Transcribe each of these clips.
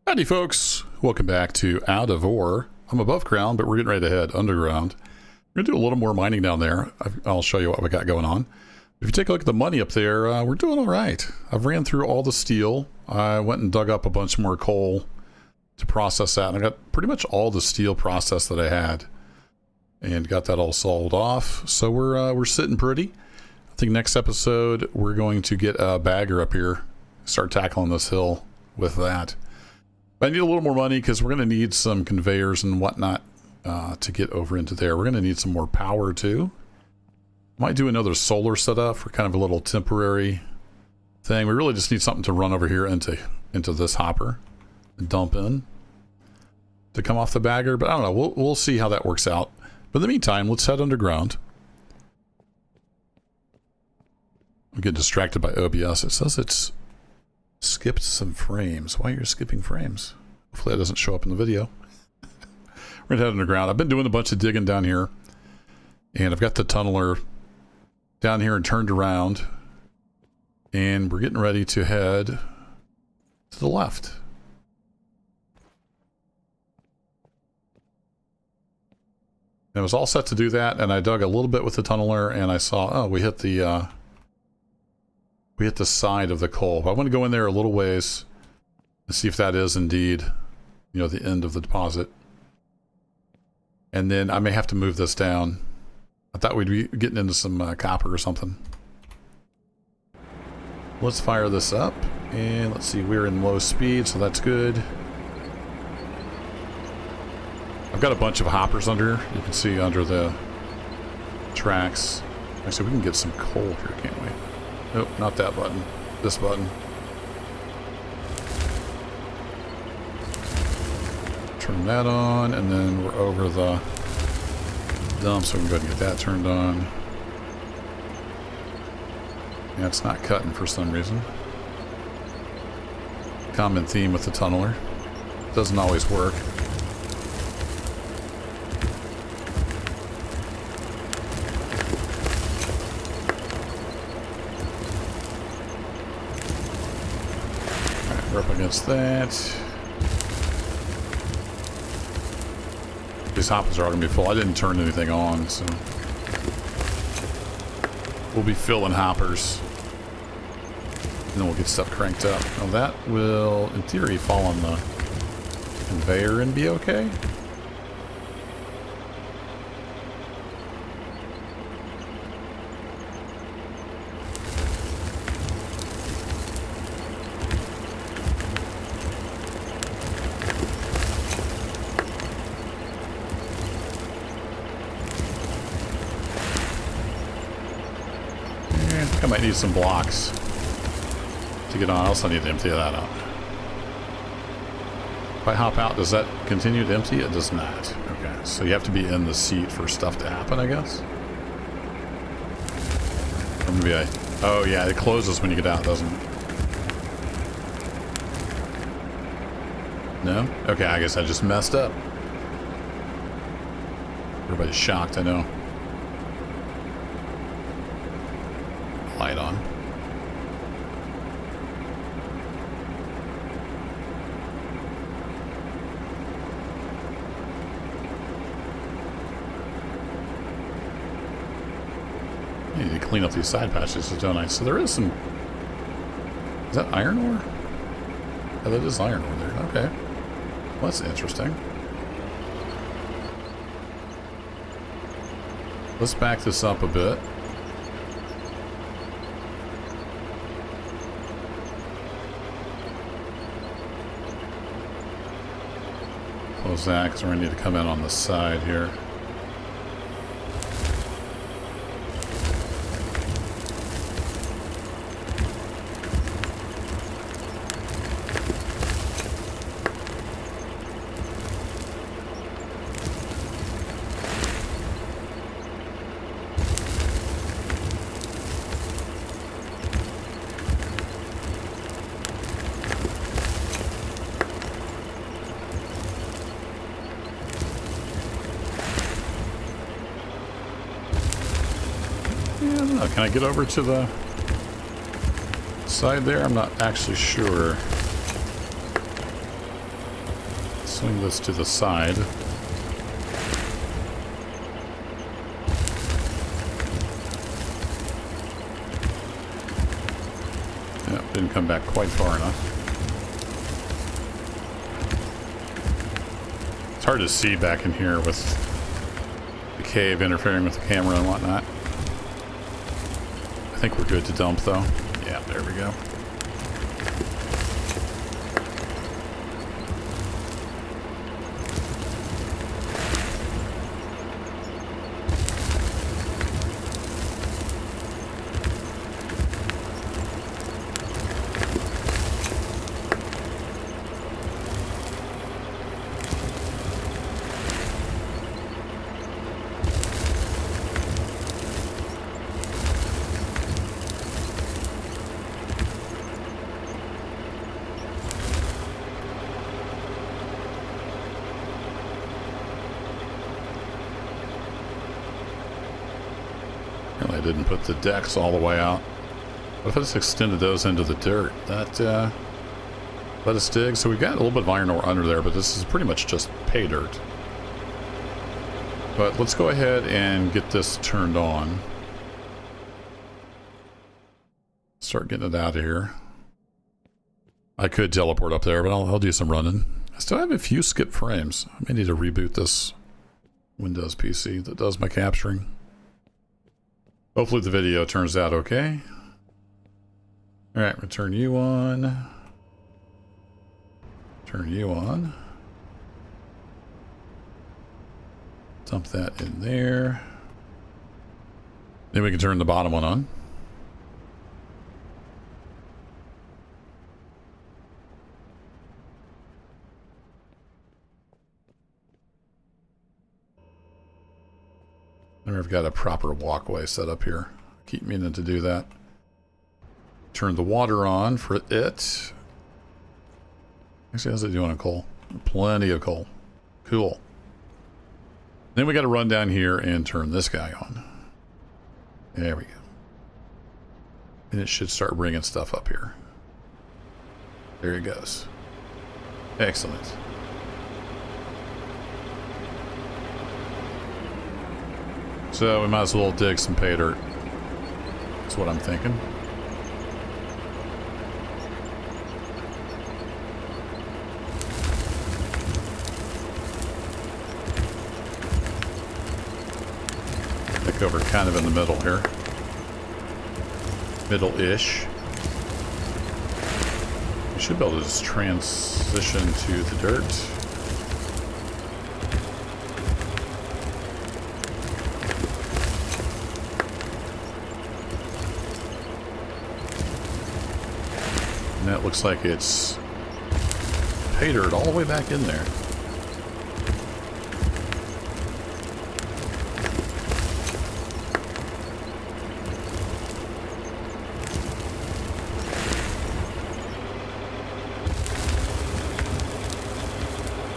Howdy folks, welcome back to Out of Ore. I'm above ground, but we're getting ready to head underground. We're going to do a little more mining down there. I'll show you what we got going on. If you take a look at the money up there, we're doing all right. I've ran through all the steel. I went and dug up a bunch more coal to process that. And I got pretty much all the steel processed that I had and got that all sold off. So we're sitting pretty. I think next episode we're going to get a bagger up here, start tackling this hill with that. I need a little more money because we're going to need some conveyors and whatnot to get over into there. We're going to need some more power too. Might do another solar setup for kind of a little temporary thing. We really just need something to run over here into this hopper and dump in to come off the bagger. But I don't know. We'll see how that works out. But in the meantime, let's head underground. I'm getting distracted by OBS. It says it's skipped some frames. Why are you skipping frames? Hopefully that doesn't show up in the video. We're gonna head underground. I've been doing a bunch of digging down here, and I've got the tunneler down here and turned around, and we're getting ready to head to the left. And I was all set to do that, and I dug a little bit with the tunneler, and I saw, oh, we hit the side of the coal. But I want to go in there a little ways and see if that is indeed, you know, the end of the deposit. And then I may have to move this down. I thought we'd be getting into some copper or something. Let's fire this up. And let's see, we're in low speed, so that's good. I've got a bunch of hoppers under. You can see under the tracks. Actually, we can get some coal here, can't we? Nope, not that button. This button. Turn that on, and then we're over the dump, so we can go ahead and get that turned on. Yeah, it's not cutting for some reason. Common theme with the tunneler. Doesn't always work. We're up against that. These hoppers are all going to be full. I didn't turn anything on, so we'll be filling hoppers. And then we'll get stuff cranked up. Now that will, in theory, fall on the conveyor and be okay. I might need some blocks to get on. I also need to empty that out. If I hop out, does that continue to empty? It does not. Okay, so you have to be in the seat for stuff to happen, I guess? Or maybe oh yeah, it closes when you get out, doesn't it? No? Okay, I guess I just messed up. Everybody's shocked, I know. Light on. I need to clean up these side patches, don't I? So there is some... Is that iron ore? Oh, that is iron ore there. Okay. Well, that's interesting. Let's back this up a bit. Close that because we're going to need to come in on the side here. Can I get over to the side there? I'm not actually sure. swing this to the side. Yep, didn't come back quite far enough. It's hard to see back in here with the cave interfering with the camera and whatnot. I think we're good to dump though. Yeah, there we go. I didn't put the decks all the way out. What if I just extended those into the dirt? That let us dig. So we've got a little bit of iron ore under there, but this is pretty much just pay dirt. But let's go ahead and get this turned on. Start getting it out of here. I could teleport up there, but I'll do some running. I still have a few skip frames. I may need to reboot this Windows PC that does my capturing. Hopefully the video turns out okay. Alright, return you on. Turn you on. Dump that in there. Then we can turn the bottom one on. I've got a proper walkway set up here. Keep meaning to do that. Turn the water on for it. Actually, how's it doing on coal? Plenty of coal. Cool. Then we got to run down here and turn this guy on. There we go. And it should start bringing stuff up here. There it goes. Excellent. So we might as well dig some pay dirt. That's what I'm thinking. Take over kind of in the middle here. Middle-ish. We should be able to just transition to the dirt. That looks like it's pay dirt all the way back in there.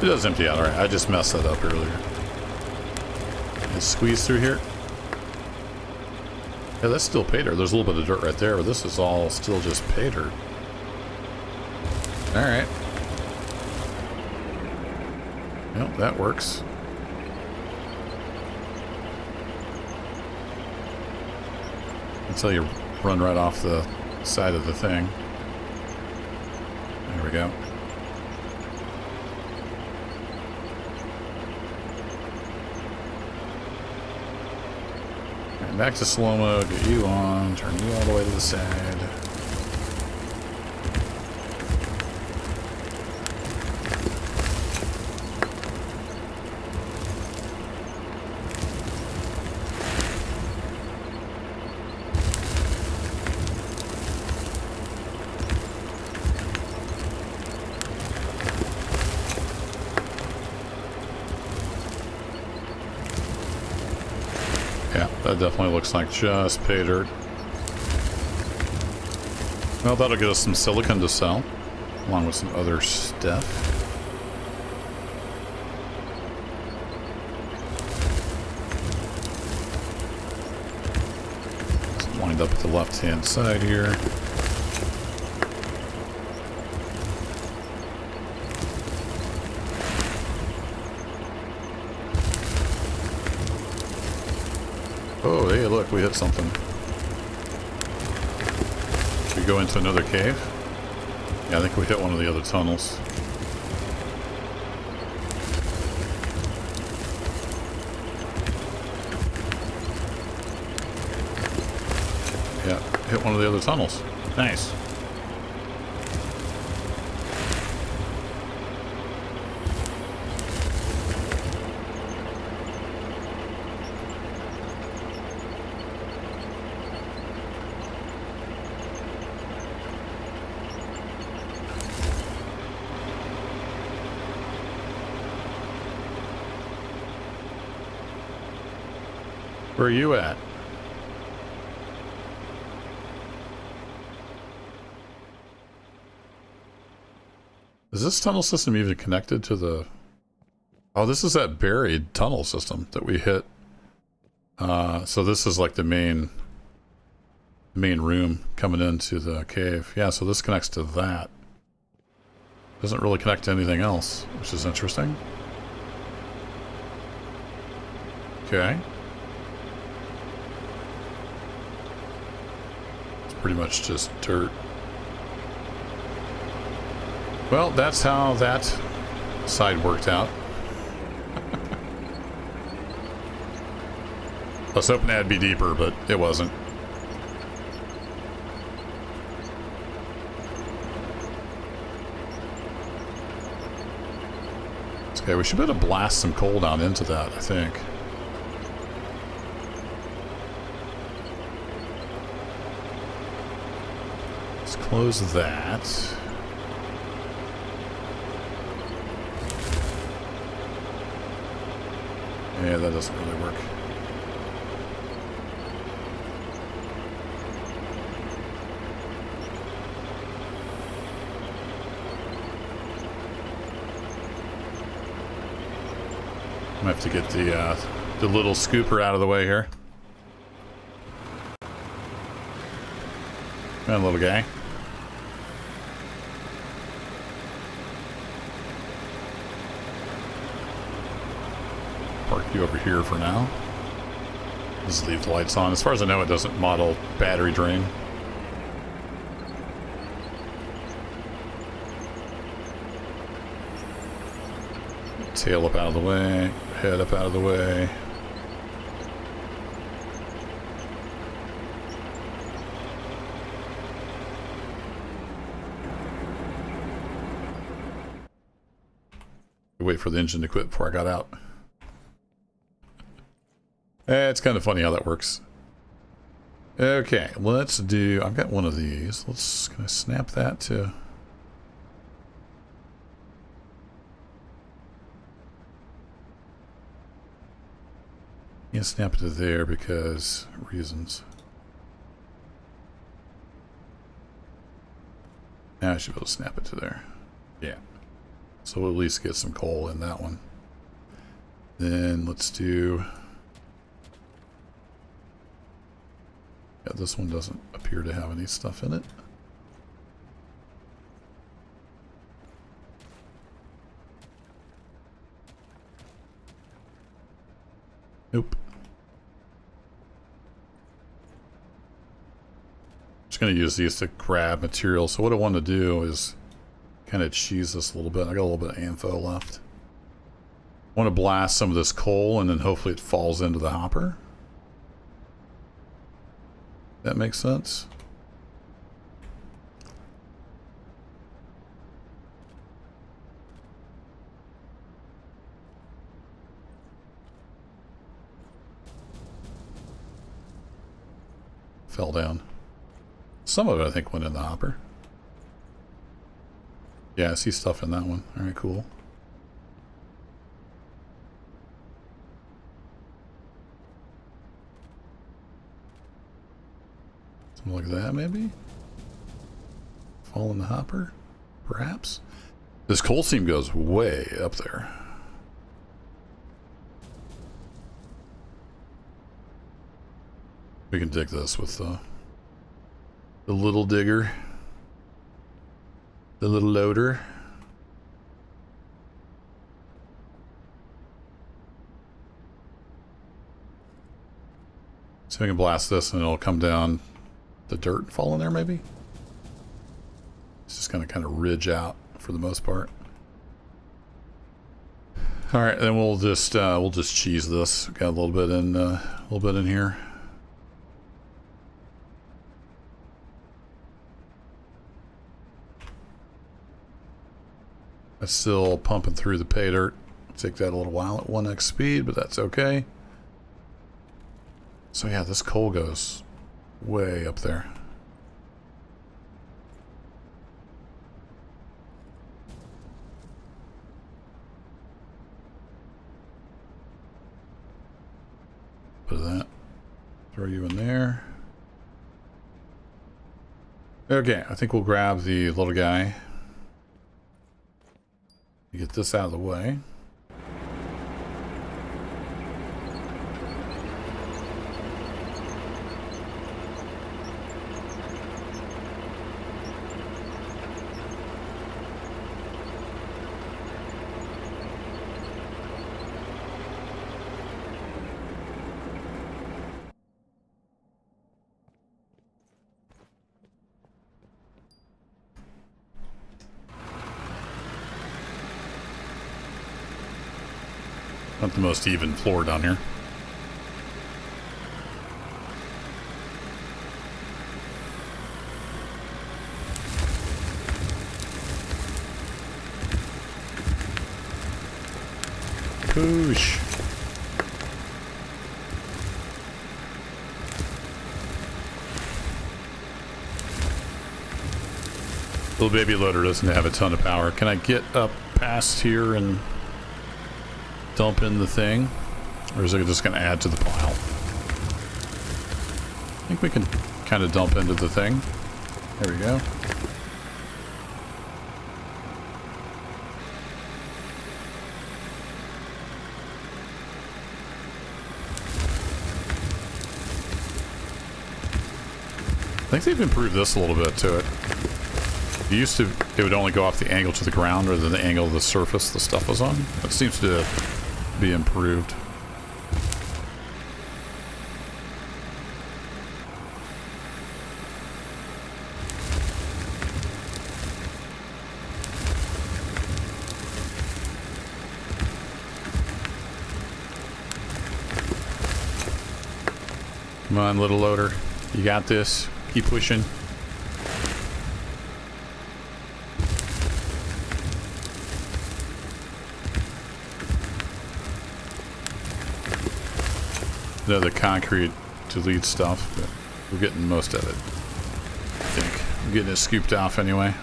It does empty out. Alright, I just messed that up earlier. Just squeeze through here. Yeah, that's still pay dirt. There's a little bit of dirt right there, but this is all still just pay dirt. Alright. Well, that works. Until you run right off the side of the thing. There we go. Alright, back to slow-mo, get you on, turn you all the way to the side. That definitely looks like just pay dirt. Well, that'll get us some silicon to sell, along with some other stuff. Let's wind up at the left-hand side here. Oh, hey, look, we hit something. We go into another cave? Yeah, I think we hit one of the other tunnels. Yeah, hit one of the other tunnels. Nice. Where are you at? Is this tunnel system even connected to the... Oh, this is that buried tunnel system that we hit. So this is like the main room coming into the cave. Yeah, so this connects to that. Doesn't really connect to anything else, which is interesting. Okay. It's pretty much just dirt. Well, that's how that side worked out. I was hoping that'd be deeper, but it wasn't. Okay, we should be able to blast some coal down into that, I think. Let's close that. Yeah, that doesn't really work. I'm gonna have to get the little scooper out of the way here. Come on, little guy. Park you over here for now. Just leave the lights on. As far as I know, it doesn't model battery drain. Tail up out of the way, head up out of the way. Wait for the engine to quit before I got out. It's kind of funny how that works. Okay, let's do... I've got one of these. Let's... Can I snap that to... Can't snap it to there because reasons. Now I should be able to snap it to there. Yeah. So we'll at least get some coal in that one. Then let's do... Yeah, this one doesn't appear to have any stuff in it. Nope. Just going to use these to grab material. So what I want to do is kind of cheese this a little bit. I got a little bit of ammo left. I want to blast some of this coal and then hopefully it falls into the hopper. That makes sense. Fell down. Some of it, I think, went in the hopper. Yeah, I see stuff in that one. All right, cool. Something like that, maybe? Fall in the hopper? Perhaps? This coal seam goes way up there. We can dig this with the little digger. The little loader. So we can blast this and it'll come down the dirt and fall in there maybe? It's just gonna kind of ridge out for the most part. All right, then we'll just cheese this. Got a little bit in here. It's still pumping through the pay dirt. Take that a little while at 1x speed, but that's okay. So yeah, this coal goes way up there. Put that. Throw you in there. Okay, I think we'll grab the little guy. Get this out of the way. Not the most even floor down here. Push. Little baby loader doesn't have a ton of power. Can I get up past here and dump in the thing, or is it just going to add to the pile? I think we can kind of dump into the thing. There we go. I think they've improved this a little bit to it. It used to, it would only go off the angle to the ground rather than the angle of the surface the stuff was on. It seems to be improved. Come on, little loader. You got this. Keep pushing. The concrete to lead stuff, but we're getting most of it. I think. I'm getting it scooped off anyway.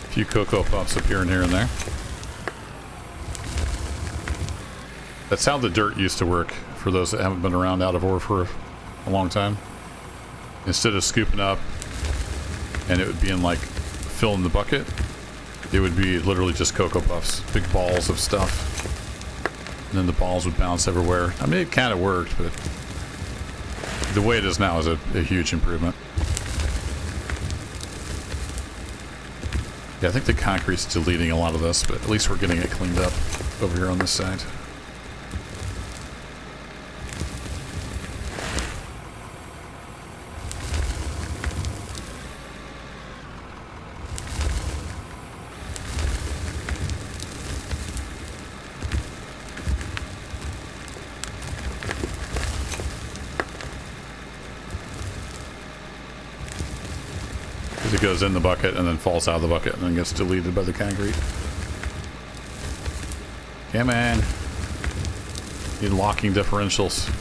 A few cocoa puffs appearing here and there. That's how the dirt used to work for those that haven't been around out of ore for a long time. Instead of scooping up and it would be in like filling the bucket, it would be literally just Cocoa Puffs, big balls of stuff. And then the balls would bounce everywhere. I mean, it kind of worked, but the way it is now is a huge improvement. Yeah, I think the concrete's deleting a lot of this, but at least we're getting it cleaned up over here on this side. It goes in the bucket and then falls out of the bucket and then gets deleted by the concrete. Come on. Need locking differentials.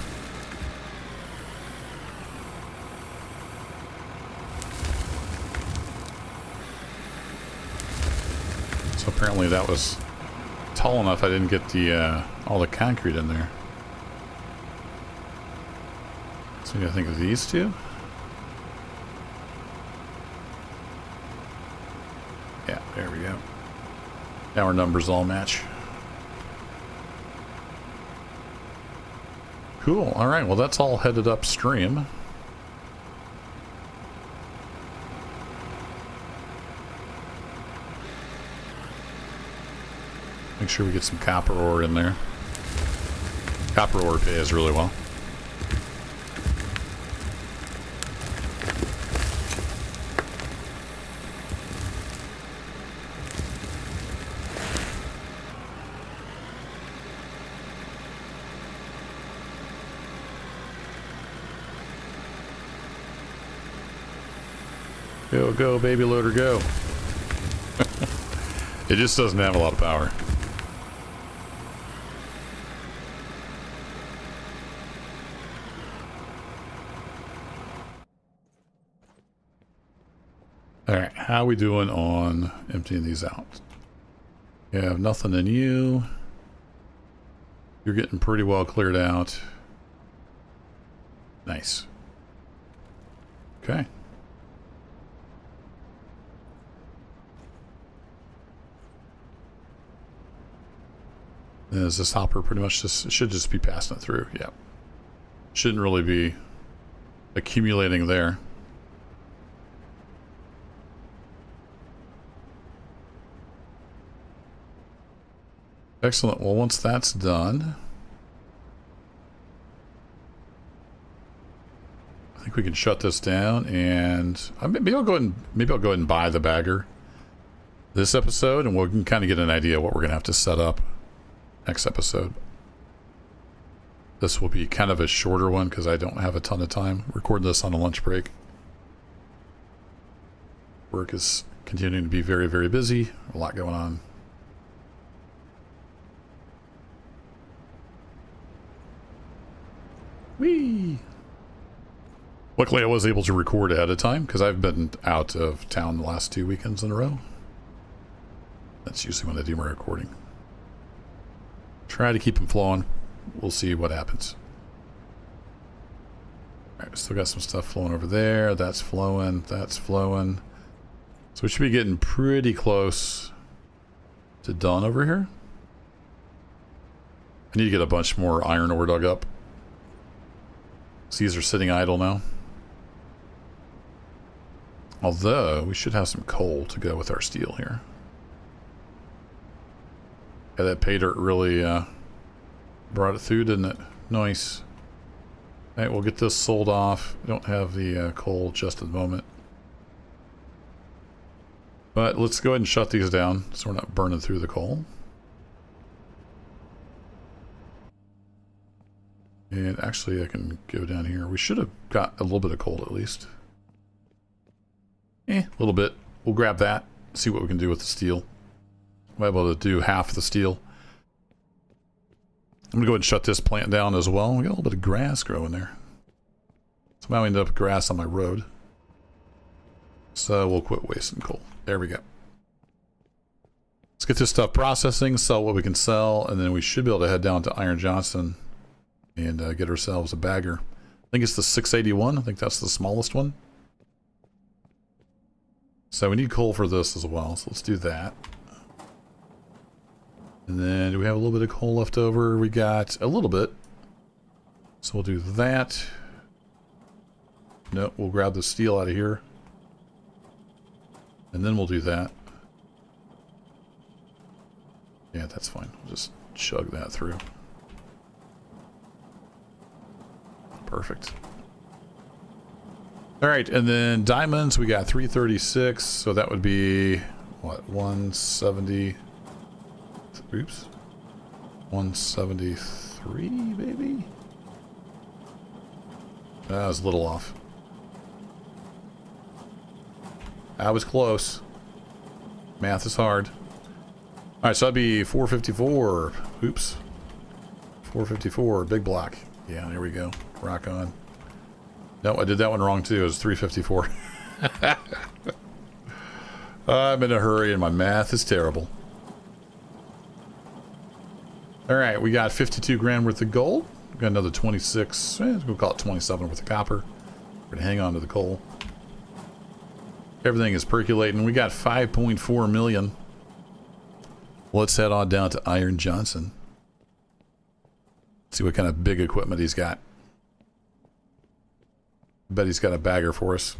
So apparently that was tall enough I didn't get the all the concrete in there. So you gotta think of these two. Yeah, there we go. Now our numbers all match. Cool. All right. Well, that's all headed upstream. Make sure we get some copper ore in there. Copper ore pays really well. Go, go, baby loader, go. It just doesn't have a lot of power. Alright, how are we doing on emptying these out? You have nothing in you. You're getting pretty well cleared out. Nice. Okay. Is this hopper pretty much just, it should just be passing it through. Yeah. Shouldn't really be accumulating there. Excellent. Well, once that's done, I think we can shut this down, and maybe I'll go ahead and buy the bagger this episode, and we can kind of get an idea what we're gonna have to set up next episode. This will be kind of a shorter one because I don't have a ton of time. Recording this on a lunch break. Work is continuing to be very, very busy. A lot going on. Whee! Luckily I was able to record ahead of time because I've been out of town the last 2 weekends in a row. That's usually when I do my recording. Try to keep them flowing. We'll see what happens. Alright, still got some stuff flowing over there. That's flowing. That's flowing. So we should be getting pretty close to done over here. I need to get a bunch more iron ore dug up. These are sitting idle now. Although, we should have some coal to go with our steel here. Yeah, that pay dirt really brought it through, didn't it? Nice. Alright, we'll get this sold off. We don't have the coal just at the moment. But let's go ahead and shut these down so we're not burning through the coal. And actually I can go down here. We should have got a little bit of coal at least. A little bit. We'll grab that, see what we can do with the steel. I'm able to do half of the steel. I'm going to go ahead and shut this plant down as well. We got a little bit of grass growing there. Somehow I ended up with grass on my road. So we'll quit wasting coal. There we go. Let's get this stuff processing, sell what we can sell, and then we should be able to head down to Iron Johnson and get ourselves a bagger. I think it's the 681. I think that's the smallest one. So we need coal for this as well, so let's do that. And then do we have a little bit of coal left over? We got a little bit. So we'll do that. No, we'll grab the steel out of here. And then we'll do that. Yeah, that's fine. We'll just chug that through. Perfect. All right, and then diamonds, we got 336, so that would be, what, 170, oops, 173, maybe? That was a little off. I was close. Math is hard. All right, so that'd be 454, oops, 454, big block. Yeah, there we go, rock on. No, I did that one wrong too. It was 354. I'm in a hurry and my math is terrible. Alright, we got 52 grand worth of gold. We got another 26, we'll call it 27 worth of copper. We're going to hang on to the coal. Everything is percolating. We got 5.4 million. Let's head on down to Iron Johnson. See what kind of big equipment he's got. Bet he's got a bagger for us.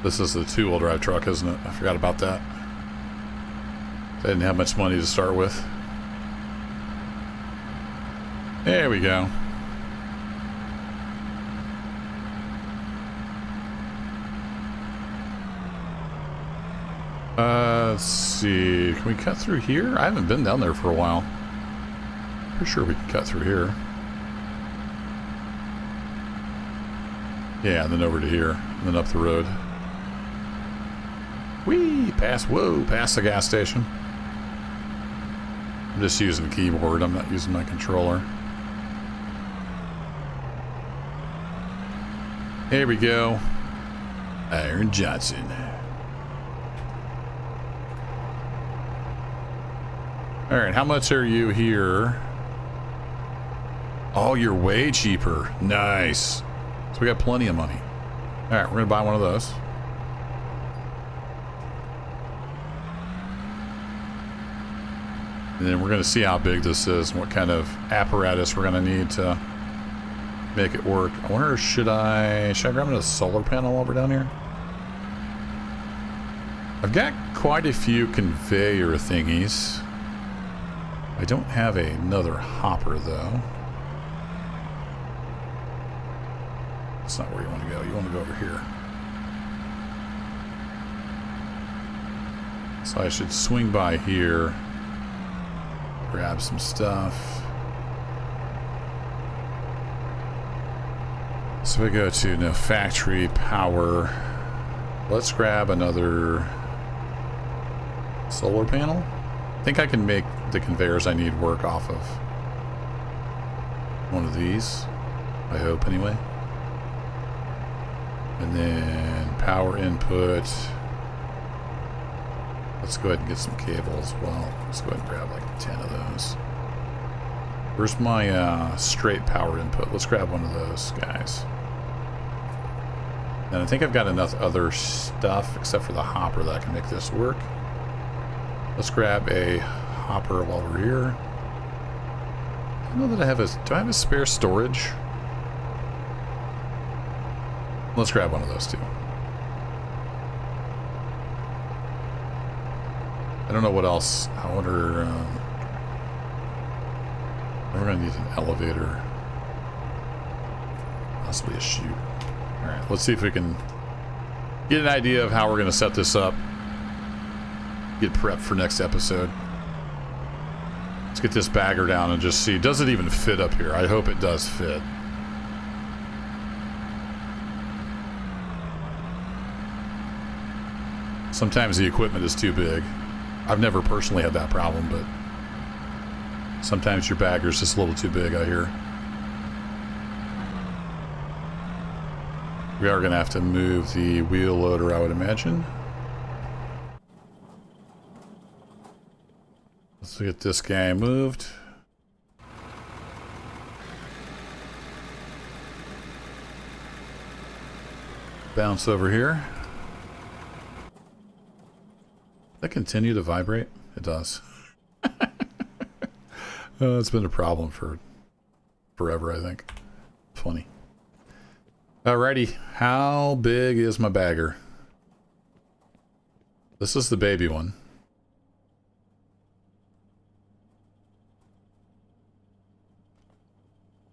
This is the 2-wheel drive truck, isn't it? I forgot about that. I didn't have much money to start with. There we go. Let's see. Can we cut through here? I haven't been down there for a while. Pretty sure we can cut through here. Yeah, and then over to here. And then up the road. Whee! Whoa, past the gas station. I'm just using the keyboard. I'm not using my controller. Here we go. Iron Johnson. Alright, how much are you here? Oh, you're way cheaper. Nice. So we got plenty of money. Alright, we're going to buy one of those. And then we're going to see how big this is and what kind of apparatus we're going to need to make it work. I wonder, should I grab a solar panel while we're down here? I've got quite a few conveyor thingies. I don't have another hopper, though. That's not where you want to go. You want to go over here. So I should swing by here, grab some stuff. So we go to no factory power. Let's grab another solar panel. I think I can make the conveyors I need work off of one of these. I hope, anyway. And then power input. Let's go ahead and get some cable as well. Let's go ahead and grab like 10 of those. Where's my straight power input? Let's grab one of those guys. And I think I've got enough other stuff, except for the hopper, that I can make this work. Let's grab a hopper while we're here. I don't know that I have a... Do I have a spare storage? Let's grab one of those too. I don't know what else. I wonder... we're going to need an elevator. Possibly a chute. Alright, let's see if we can get an idea of how we're going to set this up. Get prepped for next episode. Let's get this bagger down and just see. Does it even fit up here? I hope it does fit. Sometimes the equipment is too big. I've never personally had that problem, but sometimes your bagger's just a little too big, I hear. We are going to have to move the wheel loader, I would imagine. Let's get this guy moved. Bounce over here. Does that continue to vibrate? It does. It's been a problem for forever, I think. Funny. Alrighty, how big is my bagger? This is the baby one.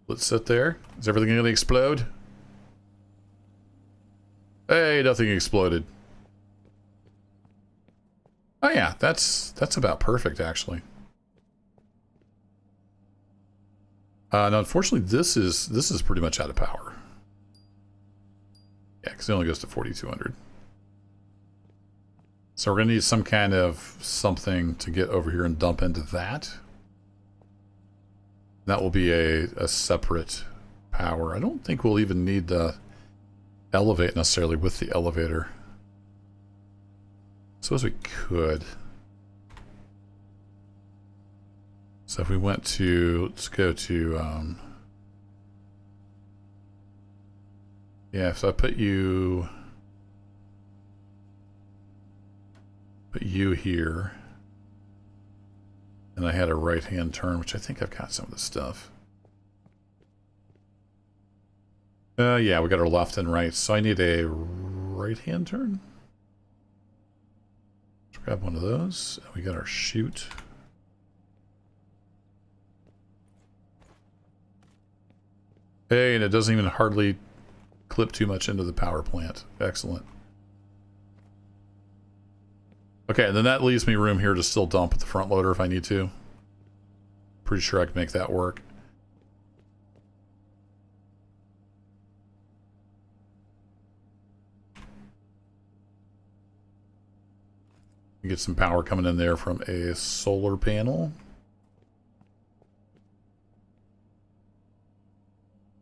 Let's sit there. Is everything going to explode? Hey, nothing exploded. Oh yeah, that's about perfect, actually. Now, unfortunately, this is pretty much out of power. Yeah, because it only goes to 4,200. So we're going to need some kind of something to get over here and dump into that. That will be a separate power. I don't think we'll even need the elevate necessarily with the elevator. I suppose we could. So if we went to, let's go to, yeah, so I put you here. And I had a right-hand turn, which I think I've got some of the stuff. Yeah, we got our left and right. So I need a right-hand turn. Let's grab one of those. We got our chute. Hey, and it doesn't even hardly clip too much into the power plant. Excellent. Okay, and then that leaves me room here to still dump at the front loader if I need to. Pretty sure I can make that work. Get some power coming in there from a solar panel.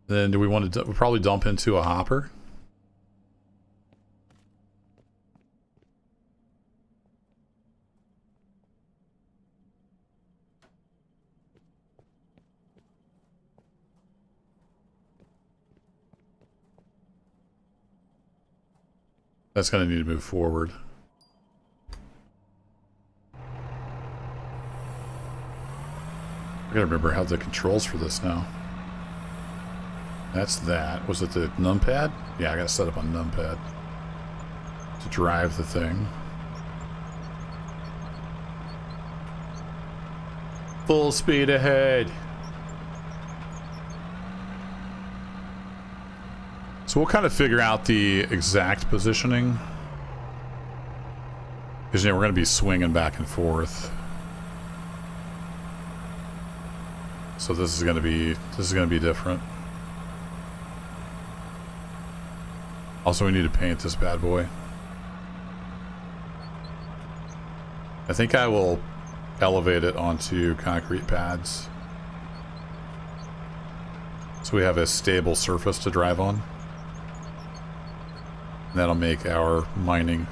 Then do we want to probably dump into a hopper? That's going to need to move forward. I gotta remember how the controls for this now. That's that. Was it the numpad? Yeah, I gotta set up on numpad to drive the thing. Full speed ahead. So we'll kind of figure out the exact positioning. Because, you know, we're going to be swinging back and forth. So this is going to be different. Also, we need to paint this bad boy. I think I will elevate it onto concrete pads, so we have a stable surface to drive on. And that'll make our mining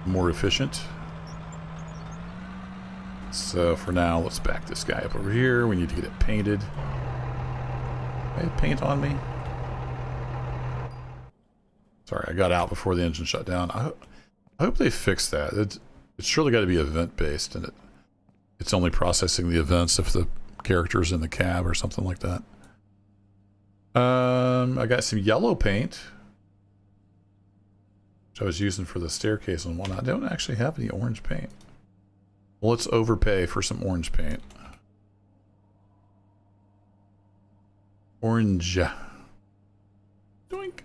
more efficient. So for now, let's back this guy up over here. We need to get it painted. Hey, paint on me. Sorry, I got out before the engine shut down. I hope they fix that. It's surely got to be event-based, and it's only processing the events if the character's in the cab or something like that. I got some yellow paint, which I was using for the staircase and whatnot. I don't actually have any orange paint. Well, let's overpay for some orange paint. Orange. Doink.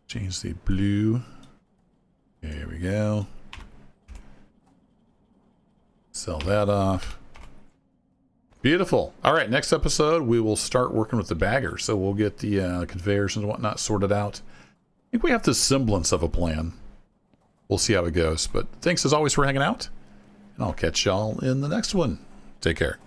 Change the blue. There we go. Sell that off. Beautiful. All right, next episode we will start working with the bagger. So we'll get the conveyors and whatnot sorted out. I think we have the semblance of a plan. We'll see how it goes. But thanks as always for hanging out. And I'll catch y'all in the next one. Take care.